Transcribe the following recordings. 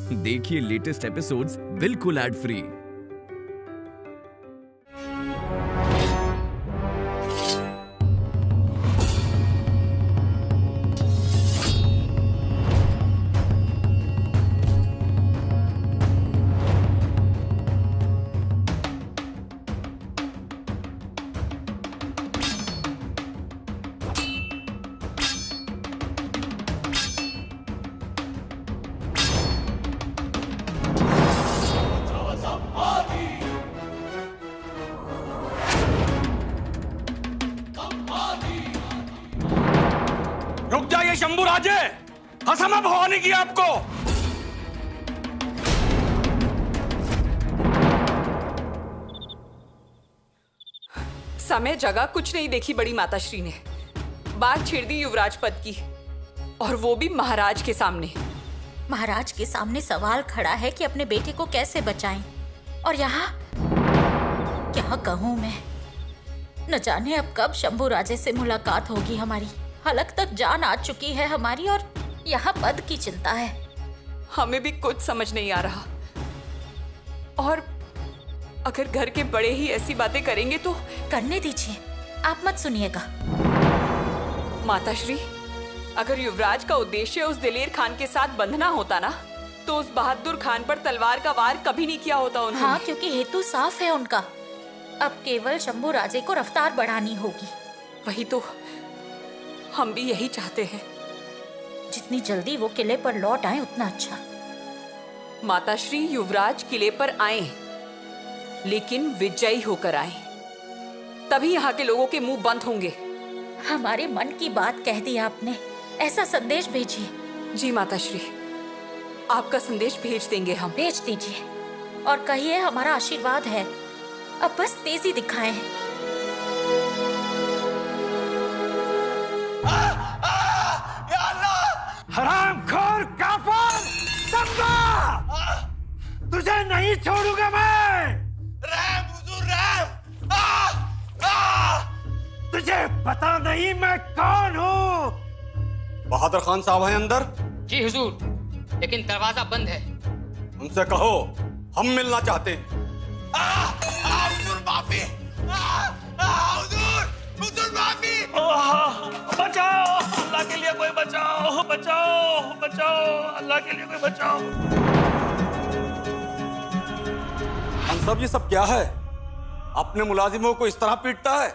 देखिए latest episodes बिल्कुल ad free. रुक जाइए शंभू राजे, कसम अब होने की आपको। समय जगह कुछ नहीं देखी बड़ी माताश्री ने, बात छेड़ दी युवराज पद की, और वो भी महाराज के सामने। महाराज के सामने सवाल खड़ा है कि अपने बेटे को कैसे बचाएं, और यहाँ क्या कहूँ मैं। न जाने अब कब शंभू राजे से मुलाकात होगी हमारी। हलक तक जान आ चुकी है हमारी, और यहाँ पद की चिंता है। हमें भी कुछ समझ नहीं आ रहा, और अगर घर के बड़े ही ऐसी बातें करेंगे तो। करने दीजिए, आप मत सुनिएगा। माताश्री, अगर युवराज का उद्देश्य उस दिलेर खान के साथ बंधना होता ना, तो उस बहादुर खान पर तलवार का वार कभी नहीं किया होता उन्होंने। हाँ, क्योंकि हेतु साफ है उनका। अब केवल शंभू राजे को रफ्तार बढ़ानी होगी। वही तो हम भी यही चाहते हैं। जितनी जल्दी वो किले पर लौट आए उतना अच्छा। माताश्री, युवराज किले पर आए, लेकिन विजयी होकर आए, तभी यहाँ के लोगों के मुंह बंद होंगे। हमारे मन की बात कह दी आपने, ऐसा संदेश भेजिए। जी माताश्री, आपका संदेश भेज देंगे हम। भेज दीजिए और कहिए हमारा आशीर्वाद है, अब बस तेजी दिखाएं। हरामखोर काफिर संभा, तुझे नहीं छोड़ूंगा मैं। रहम हुजूर, रहम। तुझे पता नहीं मैं कौन हूँ? बहादुर खान साहब हैं अंदर? जी हुजूर, लेकिन दरवाजा बंद है। उनसे कहो हम मिलना चाहते हैं। हुजूर माफी, हुजूर माफी। बचाओ, अल्लाह के लिए कोई बचाओ, बचाओ, बचाओ, अल्लाह के लिए कोई बचाओ। हम सब ये सब क्या है? अपने मुलाजिमों को इस तरह पीटता है?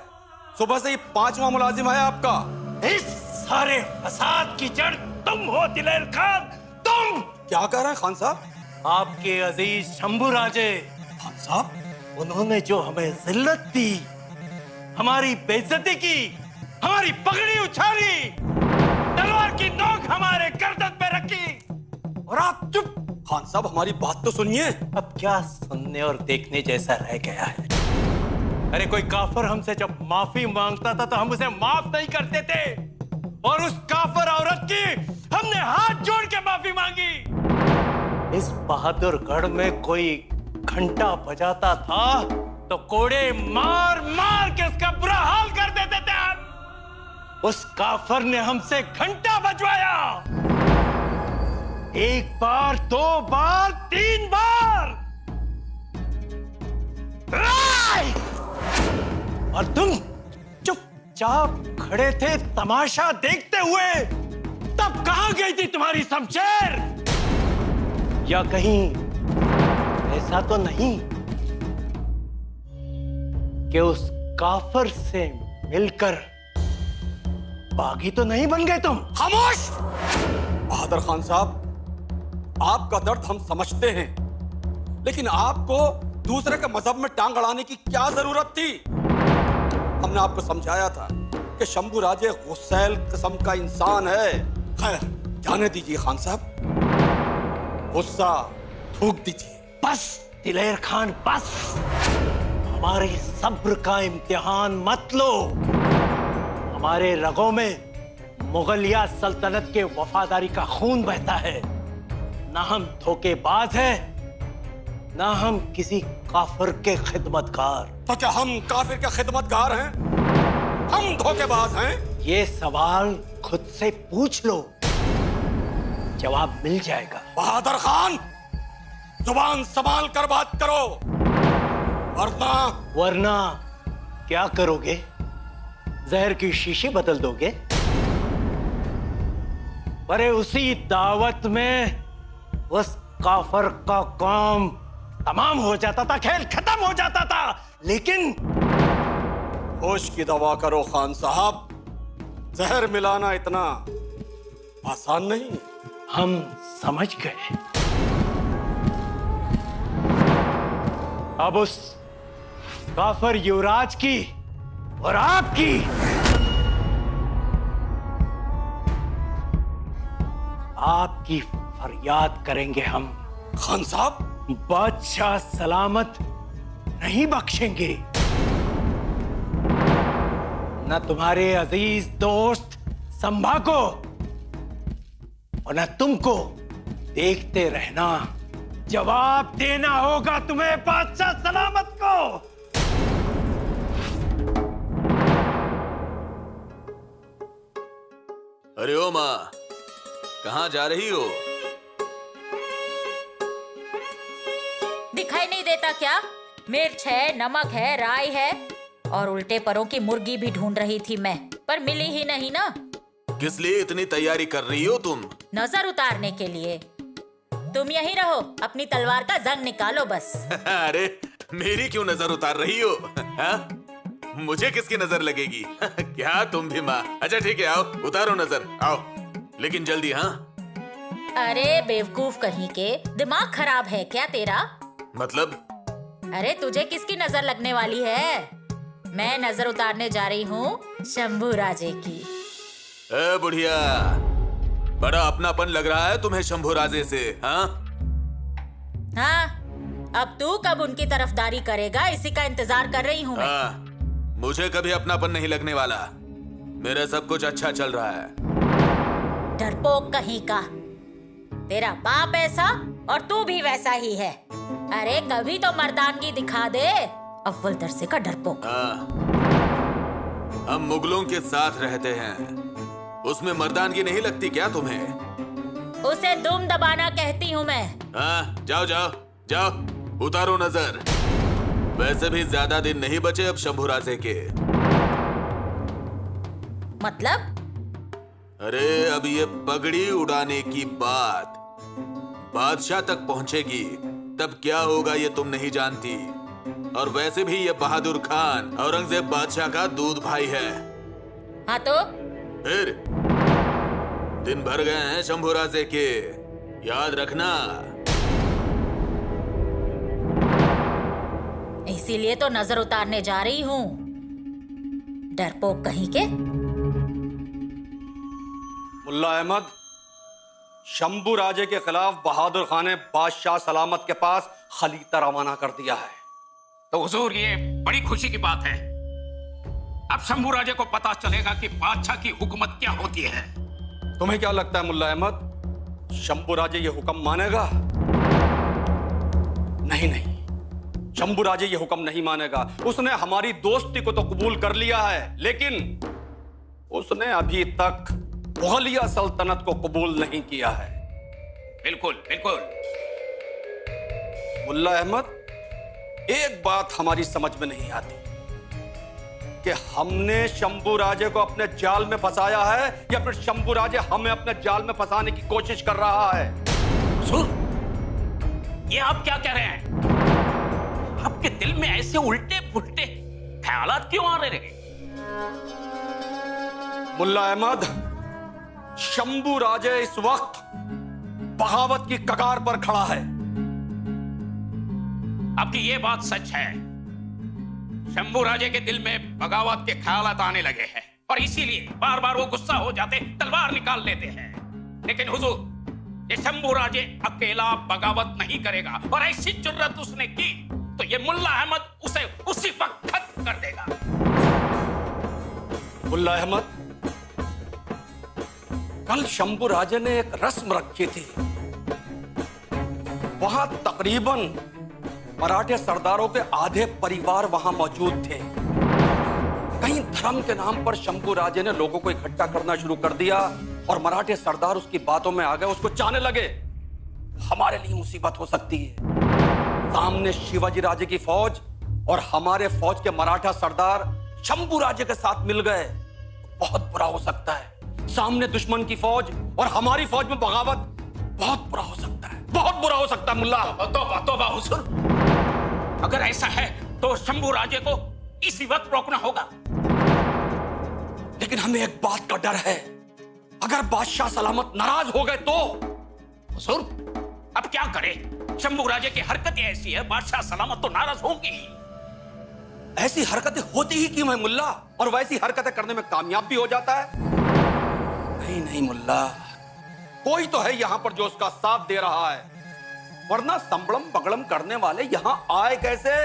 सुबह से ही 5वां मुलाजिम है आपका। इस सारे फसाद की जड़ तुम हो दिलेर खान, तुम। क्या कह रहे हैं खान साहब? आपके अजीज शंभू राजे। खान साहब, उन्होंने जो हमें जिल्लत दी, हमारी बेइज्जती की, हमारी पगड़ी उछाली, तलवार की नोक हमारे गर्दन पे रखी, और आप चुप। खान साहब हमारी बात तो सुनिए। अब क्या सुनने और देखने जैसा रह गया है? अरे कोई काफिर हमसे जब माफी मांगता था तो हम उसे माफ नहीं करते थे, और उस काफिर औरत की हमने हाथ जोड़ के माफी मांगी। इस बहादुरगढ़ में कोई घंटा बजाता था तो कोड़े मार मार के उसका बुरा हाल कर देते थे हम। उस काफिर ने हमसे घंटा बजवाया, 1 बार, 2 बार, 3 बार। और तुम चुपचाप खड़े थे तमाशा देखते हुए। तब कहां गई थी तुम्हारी शमशेर? या कहीं ऐसा तो नहीं कि उस काफिर से मिलकर बागी तो नहीं बन गए तुम? खामोश! बहादुर खान साहब, आपका दर्द हम समझते हैं, लेकिन आपको दूसरे के मजहब में टांग अड़ाने की क्या जरूरत थी? हमने आपको समझाया था कि शंभू राजे गुस्सैल किस्म का इंसान है। खैर, जाने दीजिए खान साहब, गुस्सा थूक दीजिए। बस दिलेर खान, बस। हमारे सब्र का इम्तिहान मत लो। हमारे रगों में मुगलिया सल्तनत के वफादारी का खून बहता है। ना हम धोखेबाज हैं, ना हम किसी काफिर के खिदमतगार। तो क्या हम काफिर के खिदमतगार हैं? हम धोखेबाज हैं? ये सवाल खुद से पूछ लो, जवाब मिल जाएगा। बहादुर खान, जुबान संभाल कर बात करो, वरना क्या करोगे? जहर की शीशी बदल दोगे? अरे उसी दावत में उस काफर का काम तमाम हो जाता था, खेल खत्म हो जाता था। लेकिन होश की दवा करो खान साहब, जहर मिलाना इतना आसान नहीं। हम समझ गए। अब उस काफर युवराज की और आपकी फरियाद करेंगे हम। खान साहब, बादशाह सलामत नहीं बख्शेंगे। न तुम्हारे अजीज दोस्त संभा को और न तुमको देखते रहना, जवाब देना होगा तुम्हें बादशाह सलामत को। अरे ओ माँ, कहाँ जा रही हो? दिखाई नहीं देता क्या? मिर्च है, नमक है, राई है और उल्टे परों की मुर्गी भी ढूंढ रही थी मैं, पर मिली ही नहीं ना। किस लिए इतनी तैयारी कर रही हो तुम? नजर उतारने के लिए। तुम यहीं रहो, अपनी तलवार का जंग निकालो बस। अरे मेरी क्यों नजर उतार रही हो? हा? मुझे किसकी नजर लगेगी? क्या तुम भी माँ? अच्छा ठीक है, आओ उतारो नजर, आओ, लेकिन जल्दी। हाँ अरे बेवकूफ कहीं के, दिमाग खराब है क्या तेरा? मतलब? अरे तुझे किसकी नजर लगने वाली है? मैं नजर उतारने जा रही हूँ शंभू राजे की। ए बुढ़िया, बड़ा अपनापन लग रहा है तुम्हें शंभू राजे से। हाँ हाँ, अब तू कब उनकी तरफदारी करेगा, इसी का इंतजार कर रही हूँ मैं। हाँ, मुझे कभी अपनापन नहीं लगने वाला। मेरा सब कुछ अच्छा चल रहा है। डरपोक कहीं का, तेरा बाप ऐसा और तू भी वैसा ही है। अरे कभी तो मर्दानगी दिखा दे, अव्वल दर्जे का डरपोक। हम मुगलों के साथ रहते हैं, उसमें मर्दानगी नहीं लगती क्या तुम्हें? उसे दुम दबाना कहती हूँ मैं। हाँ, जाओ जाओ जाओ, उतारो नजर। वैसे भी ज्यादा दिन नहीं बचे अब शंभू राजे के। मतलब? अरे अब ये पगड़ी उड़ाने की बात बादशाह तक पहुंचेगी, तब क्या होगा ये तुम नहीं जानती। और वैसे भी ये बहादुर खान औरंगजेब बादशाह का दूध भाई है। हाँ तो? फिर दिन भर गए हैं शंभू राजे के, याद रखना। इसीलिए तो नजर उतारने जा रही हूँ, डरपोक कहीं के। मुल्ला अहमद, शंभू राजे के खिलाफ बहादुर खान ने बादशाह सलामत के पास खलीता रवाना कर दिया है। तो हुजूर, ये बड़ी खुशी की बात है। अब शंभू राजे को पता चलेगा कि बादशाह की हुकूमत क्या होती है। तुम्हें क्या लगता है मुल्ला अहमद, शंभू राजे ये हुक्म मानेगा? नहीं नहीं, शंभू राजे ये हुक्म नहीं मानेगा। उसने हमारी दोस्ती को तो कबूल कर लिया है, लेकिन उसने अभी तक मुगलिया सल्तनत को कबूल नहीं किया है। बिल्कुल बिल्कुल। मुल्ला अहमद, एक बात हमारी समझ में नहीं आती कि हमने शंभू राजे को अपने जाल में फंसाया है या फिर शंभू राजे हमें अपने जाल में फंसाने की कोशिश कर रहा है। ये आप क्या कह रहे हैं? आपके दिल में ऐसे उल्टे पुल्टे ख्यालात क्यों आ रहे हैं? मुल्ला अहमद, शंभू राजे इस वक्त बगावत की कगार पर खड़ा है। आपकी ये बात सच है, शंभू राजे के दिल में बगावत के ख्यालात आने लगे हैं और इसीलिए बार बार वो गुस्सा हो जाते, तलवार निकाल लेते हैं। लेकिन हुजूर, ये शंभू राजे अकेला बगावत नहीं करेगा और ऐसी जुर्रत उसने की तो ये मुल्ला अहमद उसे उसी वक्त खत्म कर देगा। मुल्ला अहमद, कल शंभू राजे ने एक रस्म रखी थी, वहां तकरीबन मराठे सरदारों के आधे परिवार वहां मौजूद थे। कहीं धर्म के नाम पर शंभू राजे ने लोगों को इकट्ठा करना शुरू कर दिया और मराठे सरदार उसकी बातों में आ गए, उसको चाहने लगे। हमारे लिए मुसीबत हो सकती है। सामने शिवाजी राजे की फौज और हमारे फौज के मराठा सरदार शंभू राजे के साथ मिल गए, बहुत बुरा हो सकता है। सामने दुश्मन की फौज और हमारी फौज में बगावत, बहुत बुरा हो सकता है, बहुत बुरा हो सकता है मुल्ला। तौबा हुजूर, अगर ऐसा है तो शंभू राजे को इसी वक्त रोकना होगा। लेकिन हमें एक बात का डर है, अगर बादशाह सलामत नाराज हो गए तो। हुजूर, अब क्या करें? शंभू राजे की हरकतें ऐसी है, बादशाह सलामत तो नाराज होंगी। ऐसी हरकतें होती ही क्यों है मुल्ला, और वैसी हरकतें करने में कामयाब भी हो जाता है। नहीं मुल्ला, कोई तो है यहां पर जो उसका साथ दे रहा है, वरना संबड़म बगड़म करने वाले यहां आए कैसे?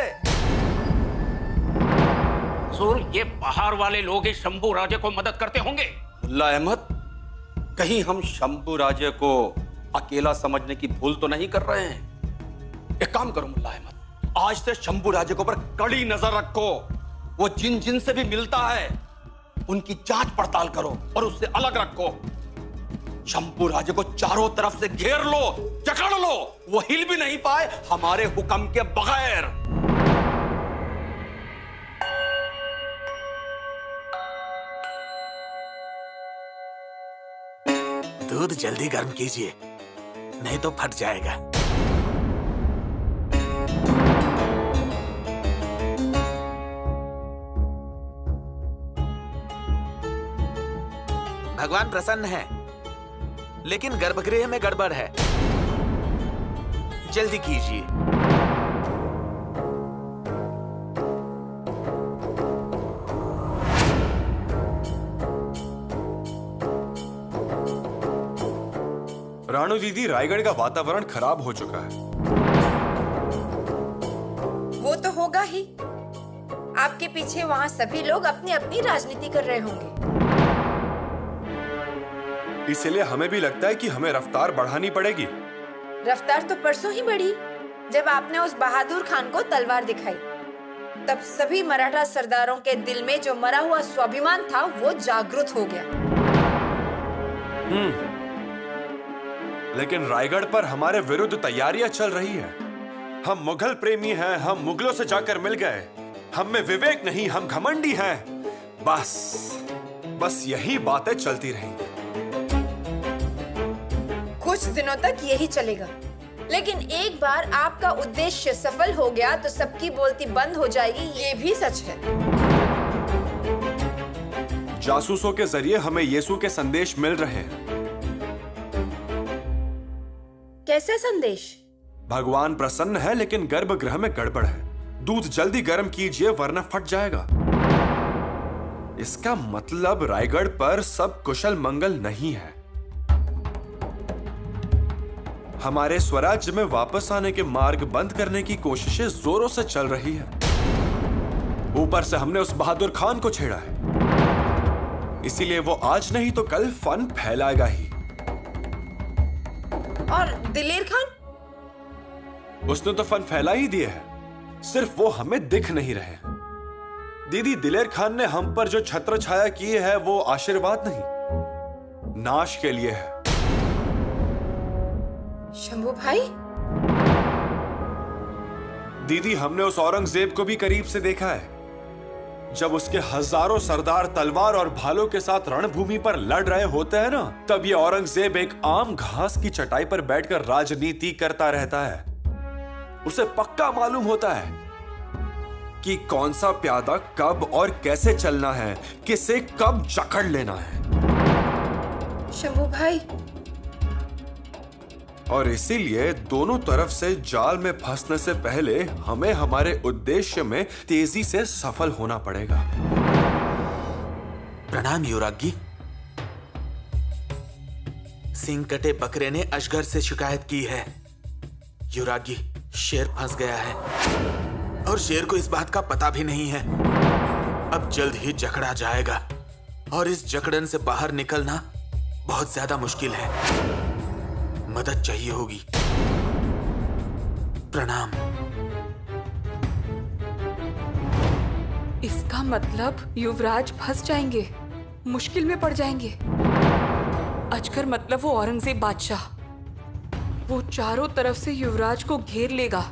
हुजूर, ये बाहर वाले लोग इस शंभू राजे को मदद करते होंगे। मुल्ला अहमद, कहीं हम शंभू राजे को अकेला समझने की भूल तो नहीं कर रहे हैं? एक काम करो मुल्ला अहमद, आज से शंभू राजे के ऊपर कड़ी नजर रखो। वो जिन जिन से भी मिलता है उनकी जांच पड़ताल करो और उससे अलग रखो। शंभू राजे को चारों तरफ से घेर लो, जकड़ लो, वो हिल भी नहीं पाए हमारे हुक्म के बगैर। दूध जल्दी गर्म कीजिए, नहीं तो फट जाएगा। भगवान प्रसन्न है, लेकिन गर्भगृह में गड़बड़ है। जल्दी कीजिए। राणू दीदी, रायगढ़ का वातावरण खराब हो चुका है। वो तो होगा ही। आपके पीछे वहाँ सभी लोग अपनी अपनी राजनीति कर रहे होंगे। इसलिए हमें भी लगता है कि हमें रफ्तार बढ़ानी पड़ेगी। रफ्तार तो परसों ही बढ़ी, जब आपने उस बहादुर खान को तलवार दिखाई। तब सभी मराठा सरदारों के दिल में जो मरा हुआ स्वाभिमान था वो जागृत हो गया। लेकिन रायगढ़ पर हमारे विरुद्ध तैयारियां चल रही है। हम मुगल प्रेमी हैं, हम मुगलों से जाकर मिल गए। हम में विवेक नहीं, हम घमंडी हैं। बस यही बातें चलती रहेंगी। कुछ दिनों तक यही चलेगा, लेकिन एक बार आपका उद्देश्य सफल हो गया तो सबकी बोलती बंद हो जाएगी, ये भी सच है। जासूसों के जरिए हमें यीशु के संदेश मिल रहे हैं। कैसे संदेश? भगवान प्रसन्न है, लेकिन गर्भगृह में गड़बड़ है। दूध जल्दी गर्म कीजिए वरना फट जाएगा। इसका मतलब रायगढ़ पर सब कुशल मंगल नहीं है। हमारे स्वराज्य में वापस आने के मार्ग बंद करने की कोशिशें जोरों से चल रही है। ऊपर से हमने उस बहादुर खान को छेड़ा है, इसीलिए वो आज नहीं तो कल फन फैलाएगा ही। और दिलेर खान? उसने तो फन फैला ही दिया है, सिर्फ वो हमें दिख नहीं रहे। दीदी, दिलेर खान ने हम पर जो छत्र छाया की है वो आशीर्वाद नहीं, नाश के लिए है। शंभू भाई? दीदी, हमने उस औरंगजेब को भी करीब से देखा है। जब उसके हजारों सरदार तलवार और भालों के साथ रणभूमि पर लड़ रहे होते हैं ना, तब ये औरंगजेब एक आम घास की चटाई पर बैठकर राजनीति करता रहता है। उसे पक्का मालूम होता है कि कौन सा प्यादा कब और कैसे चलना है, किसे कब जकड़ लेना है। शंभू भाई, और इसीलिए दोनों तरफ से जाल में फंसने से पहले हमें हमारे उद्देश्य में तेजी से सफल होना पड़ेगा। प्रणाम युवरागी। सिंह कटे बकरे ने अजगर से शिकायत की है। युवरागी, शेर फंस गया है और शेर को इस बात का पता भी नहीं है। अब जल्द ही जकड़ा जाएगा और इस जकड़न से बाहर निकलना बहुत ज्यादा मुश्किल है। मदद चाहिए होगी। प्रणाम। इसका मतलब युवराज फंस जाएंगे, मुश्किल में पड़ जाएंगे। अजगर मतलब वो औरंगजेब बादशाह। वो चारों तरफ से युवराज को घेर लेगा।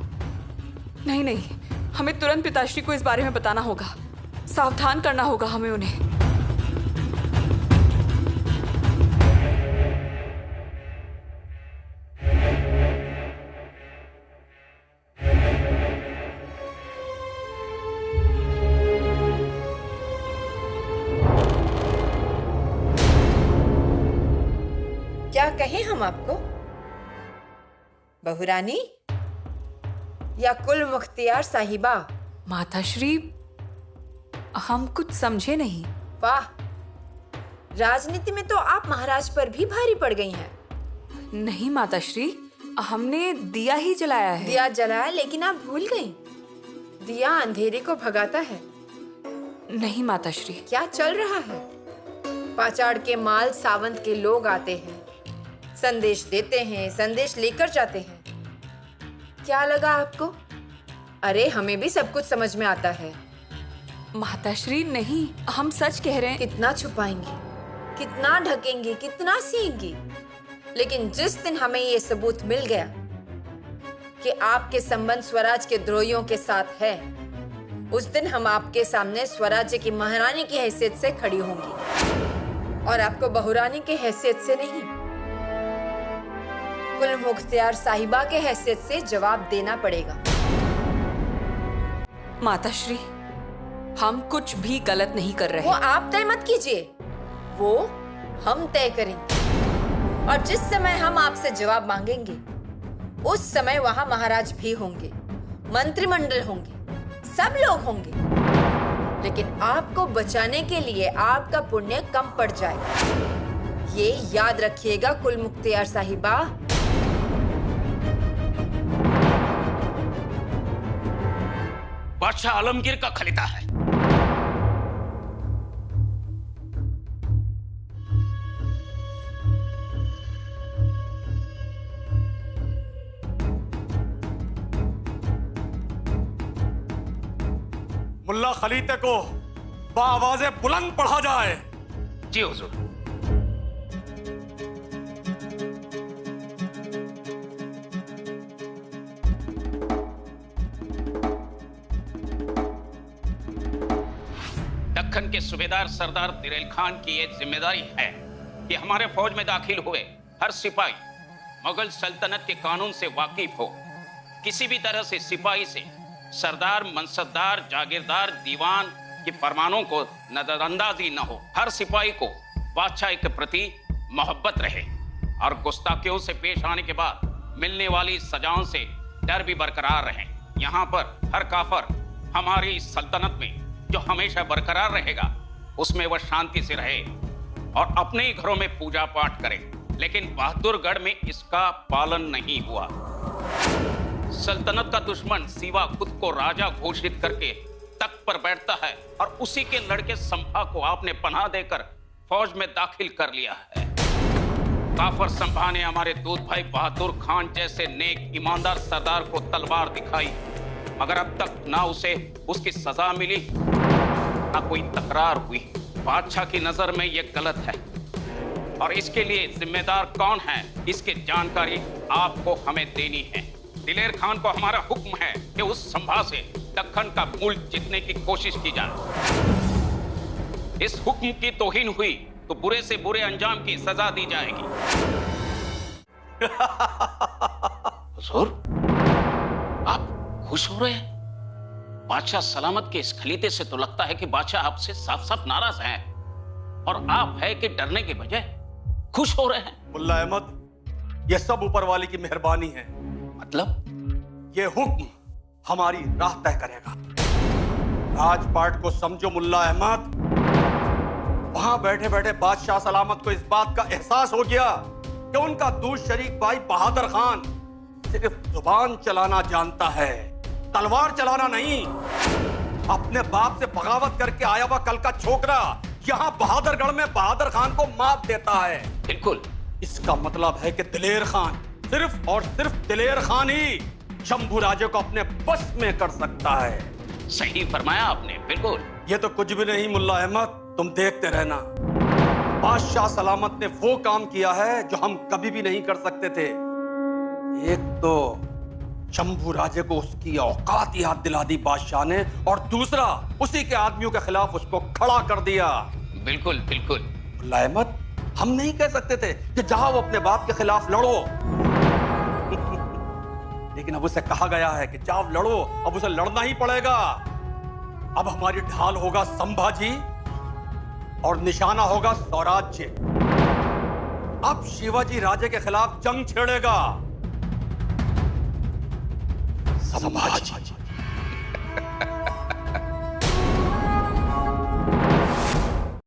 नहीं नहीं, हमें तुरंत पिताश्री को इस बारे में बताना होगा, सावधान करना होगा हमें उन्हें। क्या कहें हम आपको, बहुरानी या कुल मुख्तियार साहिबा? माताश्री, हम कुछ समझे नहीं। वाह, राजनीति में तो आप महाराज पर भी भारी पड़ गई हैं। नहीं माताश्री, हमने दिया ही जलाया है। दिया जलाया, लेकिन आप भूल गई, दिया अंधेरे को भगाता है। नहीं माताश्री। क्या चल रहा है? पाचाड़ के माल सावंत के लोग आते हैं, संदेश देते हैं, संदेश लेकर जाते हैं। क्या लगा आपको? अरे हमें भी सब कुछ समझ में आता है। माताश्री नहीं, हम सच कह रहे हैं। कितना छुपाएंगी, कितना ढकेंगी, कितना सीएंगी, लेकिन जिस दिन हमें ये सबूत मिल गया कि आपके संबंध स्वराज के द्रोहियों के साथ है, उस दिन हम आपके सामने स्वराज्य की महारानी की हैसियत से खड़ी होंगी और आपको बहुरानी की हैसियत से नहीं, कुल मुख्तियार साहिबा के हैसियत से जवाब देना पड़ेगा। माताश्री, हम कुछ भी गलत नहीं कर रहे। वो आप तय मत कीजिए, वो हम तय करेंगे। और जिस समय हम आपसे जवाब मांगेंगे, उस समय वहां महाराज भी होंगे, मंत्रिमंडल होंगे, सब लोग होंगे। लेकिन आपको बचाने के लिए आपका पुण्य कम पड़ जाएगा। ये याद रखिएगा कुल मुख्तियार साहिबा। बादशाह आलमगीर का खलीता है। मुल्ला खलीते को बाआवाज़े बुलंद पढ़ा जाए। जी हुजूर। दक्कन के सूबेदार सरदार दिलेर खान की ये जिम्मेदारी है कि हमारे फौज में दाखिल हुए हर सिपाही मुगल सल्तनत के कानून से वाकिफ हो। किसी भी तरह से सिपाही से सरदार, मनसबदार, जागीरदार, दीवान के फरमानों को नजरअंदाजी न हो। हर सिपाही को बादशाह के प्रति मोहब्बत रहे और गुस्ताखियों से पेश आने के बाद मिलने वाली सजाओं से डर भी बरकरार रहे। यहाँ पर हर काफर हमारी सल्तनत में जो हमेशा बरकरार रहेगा, उसमें वह शांति से रहे और अपने ही घरों में पूजा पाठ करे। लेकिन बहादुरगढ़ में इसका पालन नहीं हुआ। सल्तनत का दुश्मन सिवा खुद को राजा घोषित करके तख्त पर बैठता है और उसी के लड़के संभा को आपने पनाह देकर फौज में दाखिल कर लिया है। काफर संभा ने हमारे दूध भाई बहादुर खान जैसे नेक ईमानदार सरदार को तलवार दिखाई, मगर अब तक ना उसे उसकी सजा मिली ना कोई तकरार हुई। बादशाह की नजर में यह गलत है और इसके लिए जिम्मेदार कौन है, इसकी जानकारी आपको हमें देनी है। दिलेर खान को हमारा हुक्म है कि उस संभा से दक्कन का मुल्क जीतने की कोशिश की जाए। इस हुक्म की तौहीन हुई तो बुरे से बुरे अंजाम की सजा दी जाएगी। हुजूर, आप खुश हो रहे हैं? बादशाह सलामत के इस खलीते से तो लगता है कि बादशाह आपसे साफ साफ नाराज हैं और आप है कि डरने के बजाय खुश हो रहे हैं। मुल्ला अहमद, यह सब ऊपर वाले की मेहरबानी है। मतलब? ये हुक्म हमारी राह तय करेगा। राजपाट को समझो मुल्ला अहमद। वहां बैठे बैठे बादशाह सलामत को इस बात का एहसास हो गया कि उनका दूर शरीक भाई बहादुर खान सिर्फ जुबान चलाना जानता है, तलवार चलाना नहीं। अपने बाप से बगावत करके आया हुआ कल का छोकरा यहाँ बहादुरगढ़ में बहादुर खान को माफ देता है। बिल्कुल। इसका मतलब है कि दिलेर खान, सिर्फ और सिर्फ दिलेर खान ही शंभू राजे को अपने बस में कर सकता है। सही फरमाया आपने, बिल्कुल। ये तो कुछ भी नहीं मुल्ला अहमद, तुम देखते रहना। बादशाह सलामत ने वो काम किया है जो हम कभी भी नहीं कर सकते थे। एक तो शंभू राजे को उसकी औकात याद दिला दी बादशाह ने, और दूसरा उसी के आदमियों के खिलाफ उसको खड़ा कर दिया। बिल्कुल बिल्कुल। लायमत, हम नहीं कह सकते थे कि जाओ अपने बाप के खिलाफ लड़ो लेकिन अब उसे कहा गया है कि जाओ लड़ो, अब उसे लड़ना ही पड़ेगा। अब हमारी ढाल होगा संभाजी और निशाना होगा स्वराज्य। अब शिवाजी राजे के खिलाफ जंग छेड़ेगा संभाजी।